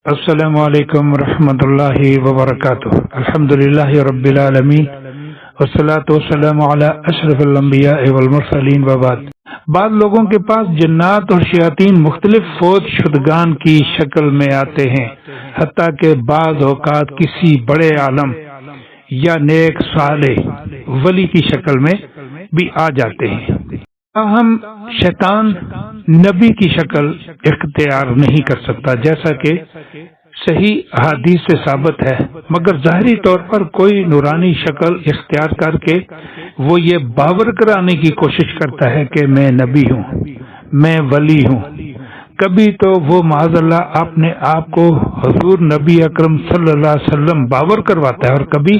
السلام علیکم ورحمۃ اللہ وبرکاتہ۔ الحمدللہ رب العالمین والصلاة والسلام علی اشرف الانبیاء والمرسلین وبعد۔ بعض لوگوں کے پاس جنات اور شیاطین مختلف فوت شدگان کی شکل میں آتے ہیں، حتیٰ کہ بعض اوقات کسی بڑے عالم یا نیک صالح ولی کی شکل میں بھی آ جاتے ہیں۔ ہم شیطان نبی کی شکل اختیار نہیں کر سکتا، جیسا کہ صحیح احادیث سے ثابت ہے، مگر ظاہری طور پر کوئی نورانی شکل اختیار کر کے وہ یہ باور کرانے کی کوشش کرتا ہے کہ میں نبی ہوں، میں ولی ہوں۔ کبھی تو وہ معاذ اللہ اپنے آپ کو حضور نبی اکرم صلی اللہ علیہ وسلم باور کرواتا ہے، اور کبھی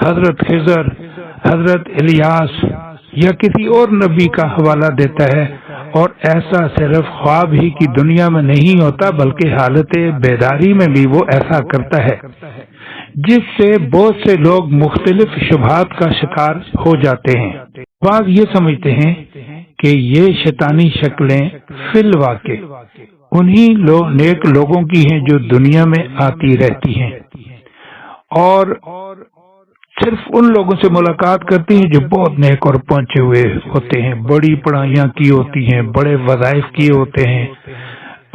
حضرت خضر، حضرت الیاس یا کسی اور نبی کا حوالہ دیتا ہے، اور ایسا صرف خواب ہی کی دنیا میں نہیں ہوتا بلکہ حالت بیداری میں بھی وہ ایسا کرتا ہے، جس سے بہت سے لوگ مختلف شبہات کا شکار ہو جاتے ہیں۔ بعض یہ سمجھتے ہیں کہ یہ شیطانی شکلیں فی الواقع انہی نیک لوگوں کی ہیں جو دنیا میں آتی رہتی ہیں، اور صرف ان لوگوں سے ملاقات کرتی ہیں جو بہت نیک اور پہنچے ہوئے ہوتے ہیں، بڑی پڑھائیاں کی ہوتی ہیں، بڑے وظائف کیے ہوتے ہیں،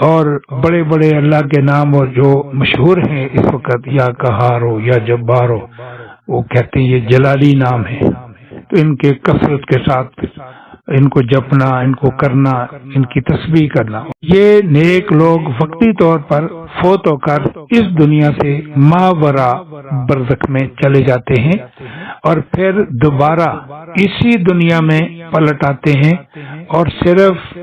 اور بڑے بڑے اللہ کے نام اور جو مشہور ہیں اس وقت، یا قہار ہو یا جبار ہو، وہ کہتے ہیں یہ جلالی نام ہے، تو ان کے کثرت کے ساتھ ان کو جپنا، ان کو کرنا، ان کی تسبیح کرنا۔ یہ نیک لوگ وقتی طور پر فوت ہو کر اس دنیا سے ماورا برزخ میں چلے جاتے ہیں، اور پھر دوبارہ اسی دنیا میں پلٹ آتے ہیں، اور صرف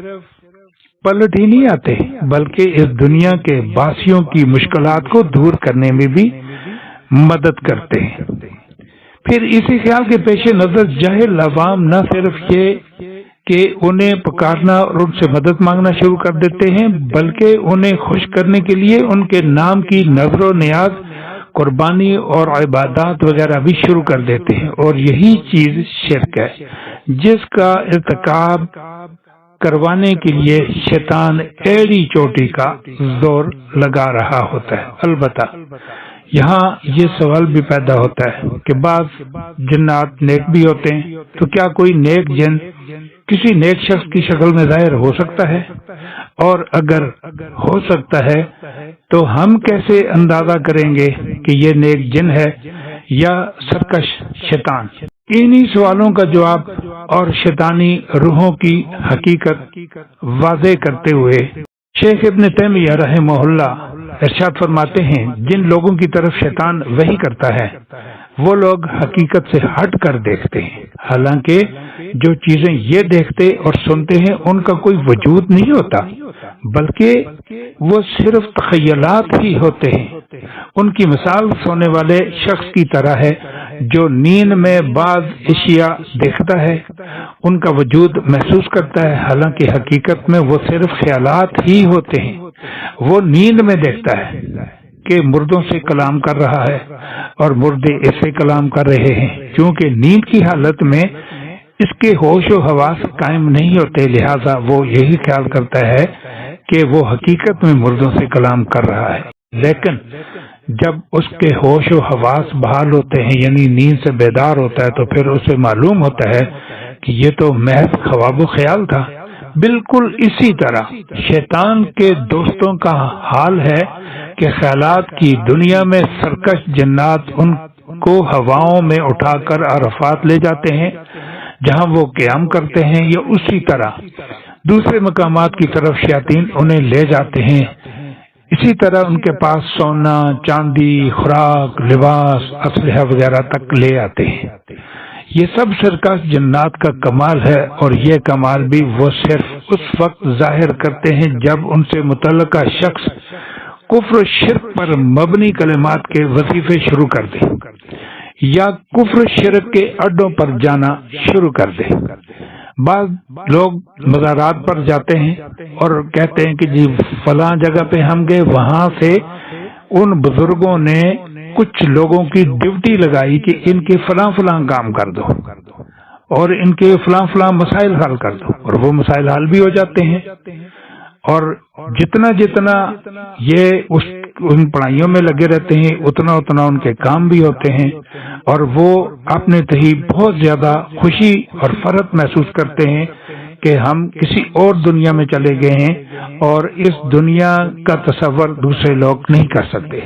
پلٹ ہی نہیں آتے بلکہ اس دنیا کے باسیوں کی مشکلات کو دور کرنے میں بھی مدد کرتے ہیں۔ پھر اسی خیال کے پیش نظر جاہل عوام نہ صرف یہ کہ انہیں پکارنا اور ان سے مدد مانگنا شروع کر دیتے ہیں، بلکہ انہیں خوش کرنے کے لیے ان کے نام کی نظر و نیاز، قربانی اور عبادات وغیرہ بھی شروع کر دیتے ہیں، اور یہی چیز شرک ہے، جس کا ارتکاب کروانے کے لیے شیطان ایڑی چوٹی کا زور لگا رہا ہوتا ہے۔ البتہ یہاں یہ سوال بھی پیدا ہوتا ہے کہ بعض جنات نیک بھی ہوتے ہیں، تو کیا کوئی نیک جن کسی نیک شخص کی شکل میں ظاہر ہو سکتا ہے؟ اور اگر ہو سکتا ہے تو ہم کیسے اندازہ کریں گے کہ یہ نیک جن ہے یا سرکش شیطان؟ انہی سوالوں کا جواب اور شیطانی روحوں کی حقیقت واضح کرتے ہوئے شیخ ابن تیمیہ رحمہ اللہ ارشاد فرماتے ہیں، جن لوگوں کی طرف شیطان وحی کرتا ہے وہ لوگ حقیقت سے ہٹ کر دیکھتے ہیں، حالانکہ جو چیزیں یہ دیکھتے اور سنتے ہیں ان کا کوئی وجود نہیں ہوتا، بلکہ وہ صرف تخیلات ہی ہوتے ہیں۔ ان کی مثال سونے والے شخص کی طرح ہے جو نیند میں بعض اشیاء دیکھتا ہے، ان کا وجود محسوس کرتا ہے، حالانکہ حقیقت میں وہ صرف خیالات ہی ہوتے ہیں۔ وہ نیند میں دیکھتا ہے کہ مردوں سے کلام کر رہا ہے اور مردے ایسے کلام کر رہے ہیں، کیونکہ نیند کی حالت میں اس کے ہوش و حواس قائم نہیں ہوتے، لہذا وہ یہی خیال کرتا ہے کہ وہ حقیقت میں مردوں سے کلام کر رہا ہے۔ لیکن جب اس کے ہوش و حواس بحال ہوتے ہیں، یعنی نیند سے بیدار ہوتا ہے، تو پھر اسے معلوم ہوتا ہے کہ یہ تو محض خواب و خیال تھا۔ بالکل اسی طرح شیطان کے دوستوں کا حال ہے کہ خیالات کی دنیا میں سرکش جنات ان کو ہواؤں میں اٹھا کر عرفات لے جاتے ہیں جہاں وہ قیام کرتے ہیں، یا اسی طرح دوسرے مقامات کی طرف شیاطین انہیں لے جاتے ہیں۔ اسی طرح ان کے پاس سونا، چاندی، خوراک، لباس، اسلحہ وغیرہ تک لے آتے ہیں۔ یہ سب سرکش جنات کا کمال ہے، اور یہ کمال بھی وہ صرف اس وقت ظاہر کرتے ہیں جب ان سے متعلقہ شخص کفر و شرک پر مبنی کلمات کے وظیفے شروع کر دے، یا کفر شرک کے اڈوں پر جانا شروع کر دے۔ بعض لوگ مزارات پر جاتے ہیں اور کہتے ہیں کہ جی فلاں جگہ پہ ہم گئے، وہاں سے ان بزرگوں نے کچھ لوگوں کی ڈیوٹی لگائی کہ ان کے فلاں فلاں کام کر دو اور ان کے فلاں فلاں مسائل حل کر دو، اور وہ مسائل حل بھی ہو جاتے ہیں۔ اور جتنا یہ اس ان پڑھائیوں میں لگے رہتے ہیں اتنا ان کے کام بھی ہوتے ہیں، اور وہ اپنے تہی بہت زیادہ خوشی اور فرحت محسوس کرتے ہیں کہ ہم کسی اور دنیا میں چلے گئے ہیں اور اس دنیا کا تصور دوسرے لوگ نہیں کر سکتے۔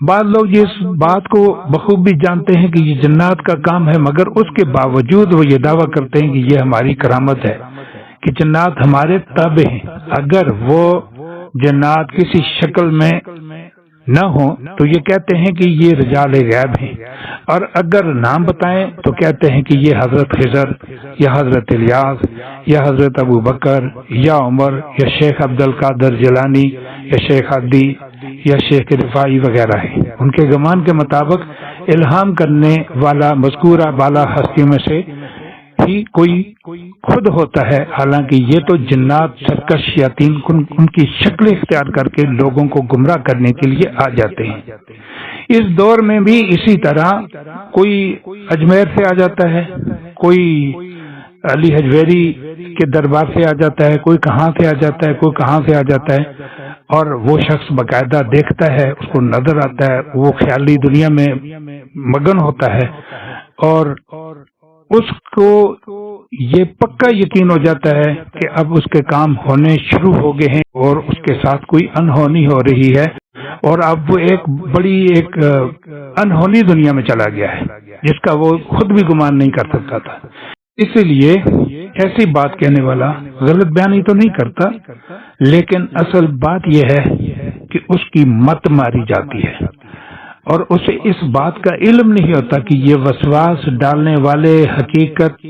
بعض لوگ اس بات کو بخوبی جانتے ہیں کہ یہ جنات کا کام ہے، مگر اس کے باوجود وہ یہ دعویٰ کرتے ہیں کہ یہ ہماری کرامت ہے کہ جنات ہمارے تابع ہیں۔ اگر وہ جنات کسی شکل میں نہ ہوں تو یہ کہتے ہیں کہ یہ رجال غیب ہیں، اور اگر نام بتائیں تو کہتے ہیں کہ یہ حضرت خضر یا حضرت الیاس یا حضرت ابو بکر یا عمر یا شیخ عبد القادر جیلانی یا شیخ عدی یا شیخ رفاعی وغیرہ ہیں۔ ان کے گمان کے مطابق الہام کرنے والا مذکورہ بالا ہستیوں میں سے ہی کوئی خود ہوتا ہے، حالانکہ یہ تو جنات سرکش شیاطین ان کی شکل اختیار کر کے لوگوں کو گمراہ کرنے کے لیے آ جاتے ہیں۔ اس دور میں بھی اسی طرح کوئی اجمیر سے آ جاتا ہے، کوئی علی حجویری کے دربار سے آ جاتا ہے، کوئی کہاں سے آ جاتا ہے، کوئی کہاں سے آ جاتا ہے، اور وہ شخص باقاعدہ دیکھتا ہے، اس کو نظر آتا ہے، وہ خیالی دنیا میں مگن ہوتا ہے، اور اس کو یہ پکا یقین ہو جاتا ہے کہ اب اس کے کام ہونے شروع ہو گئے ہیں اور اس کے ساتھ کوئی انہونی ہو رہی ہے، اور اب وہ ایک بڑی انہونی دنیا میں چلا گیا ہے جس کا وہ خود بھی گمان نہیں کر سکتا تھا۔ اسی لیے ایسی بات کہنے والا غلط بیانی تو نہیں کرتا، لیکن اصل بات یہ ہے کہ اس کی مت ماری جاتی ہے اور اسے اس بات کا علم نہیں ہوتا کہ یہ وسواس ڈالنے والے حقیقت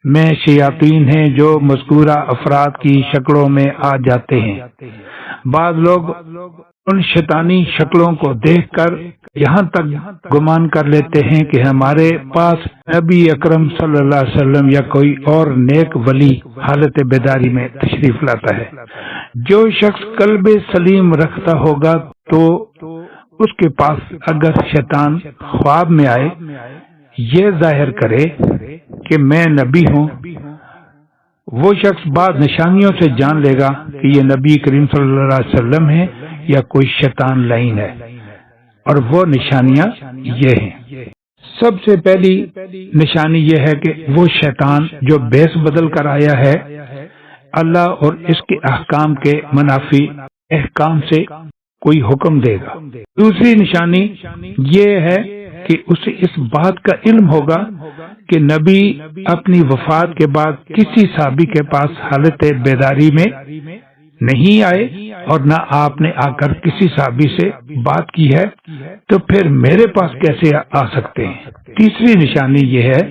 میں شیاطین ہیں جو مذکورہ افراد کی شکلوں میں آ جاتے ہیں۔ بعض لوگ ان شیطانی شکلوں کو دیکھ کر یہاں تک گمان کر لیتے ہیں کہ ہمارے پاس نبی اکرم صلی اللہ علیہ وسلم یا کوئی اور نیک ولی حالت بیداری میں تشریف لاتا ہے۔ جو شخص قلب سلیم رکھتا ہوگا تو اس کے پاس اگر شیطان خواب میں آئے یہ ظاہر کرے کہ میں نبی ہوں، وہ شخص بعض نشانیوں سے جان لے گا کہ یہ نبی کریم صلی اللہ علیہ وسلم ہے یا کوئی شیطان لعین ہے، اور وہ نشانیاں یہ ہیں۔ سب سے پہلی نشانی یہ ہے کہ وہ شیطان جو بیس بدل کر آیا ہے اللہ اور اس کے احکام کے منافی احکام سے کوئی حکم دے گا۔ دوسری نشانی یہ ہے کہ اسے اس بات کا علم ہوگا کہ نبی اپنی وفات کے بعد کسی صحابی کے پاس حالت بیداری میں نہیں آئے، اور نہ آپ نے آ کر کسی صحابی سے بات کی ہے، تو پھر میرے پاس کیسے آ سکتے ہیں۔ تیسری نشانی یہ ہے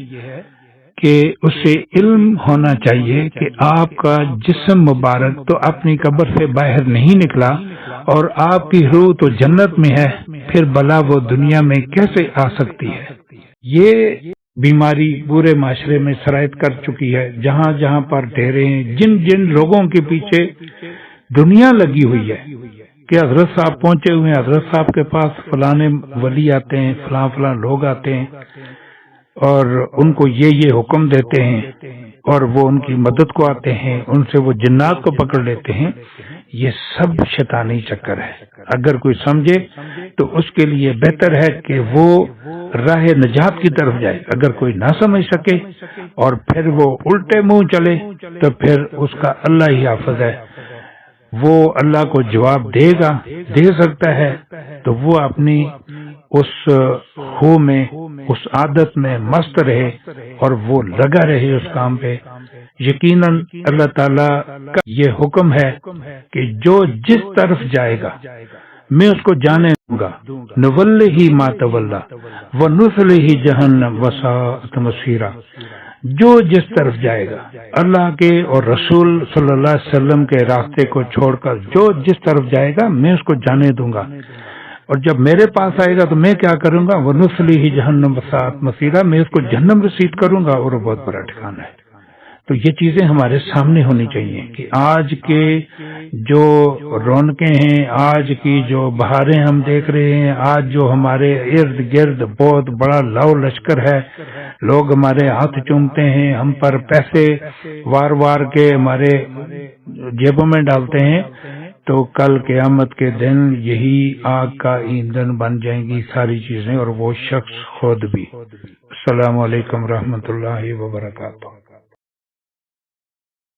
کہ اسے علم ہونا چاہیے کہ آپ کا جسم مبارک تو اپنی قبر سے باہر نہیں نکلا اور آپ کی روح تو جنت میں ہے، پھر بلا وہ دنیا میں کیسے آ سکتی ہے۔ یہ بیماری پورے معاشرے میں سرایت کر چکی ہے، جہاں جہاں پر ڈیرے ہیں، جن جن لوگوں کے پیچھے دنیا لگی ہوئی ہے کہ حضرت صاحب پہنچے ہوئے ہیں، حضرت صاحب کے پاس فلانے ولی آتے ہیں، فلاں لوگ آتے ہیں اور ان کو یہ حکم دیتے ہیں اور وہ ان کی مدد کو آتے ہیں، ان سے وہ جنات کو پکڑ لیتے ہیں۔ یہ سب شیطانی چکر ہے۔ اگر کوئی سمجھے تو اس کے لیے بہتر ہے کہ وہ راہ نجات کی طرف جائے۔ اگر کوئی نہ سمجھ سکے اور پھر وہ الٹے منہ چلے تو پھر اس کا اللہ ہی حافظ ہے، وہ اللہ کو جواب دے سکتا ہے، تو وہ اپنی اس خو میں، اس عادت میں مست رہے اور وہ لگا رہے اس کام پہ۔ یقیناً اللہ تعالیٰ کا یہ حکم ہے کہ جو جس طرف جائے گا میں اس کو جانے دوں گا، نولہ ما تولی ونصلہ جہنم وساءت مصیرا۔ جو جس طرف جائے گا، اللہ کے اور رسول صلی اللہ علیہ وسلم کے راستے کو چھوڑ کر جو جس طرف جائے گا میں اس کو جانے دوں گا، اور جب میرے پاس آئے گا تو میں کیا کروں گا، وَنُصْلِهِ جَهَنَّمَ وَسَاءَتْ مَصِيرًا، میں اس کو جہنم رسید کروں گا، اور وہ بہت بڑا ٹھکانہ ہے۔ تو یہ چیزیں ہمارے سامنے ہونی چاہیے کہ آج کے جو رونقیں ہیں، آج کی جو بہاریں ہم دیکھ رہے ہیں، آج جو ہمارے ارد گرد بہت بڑا لاؤ لشکر ہے، لوگ ہمارے ہاتھ چومتے ہیں، ہم پر پیسے وار کے ہمارے جیبوں میں ڈالتے ہیں، تو کل قیامت کے دن یہی آگ کا ایندھن بن جائیں گی ساری چیزیں، اور وہ شخص خود بھی۔ السلام علیکم ورحمۃ اللہ وبرکاتہ۔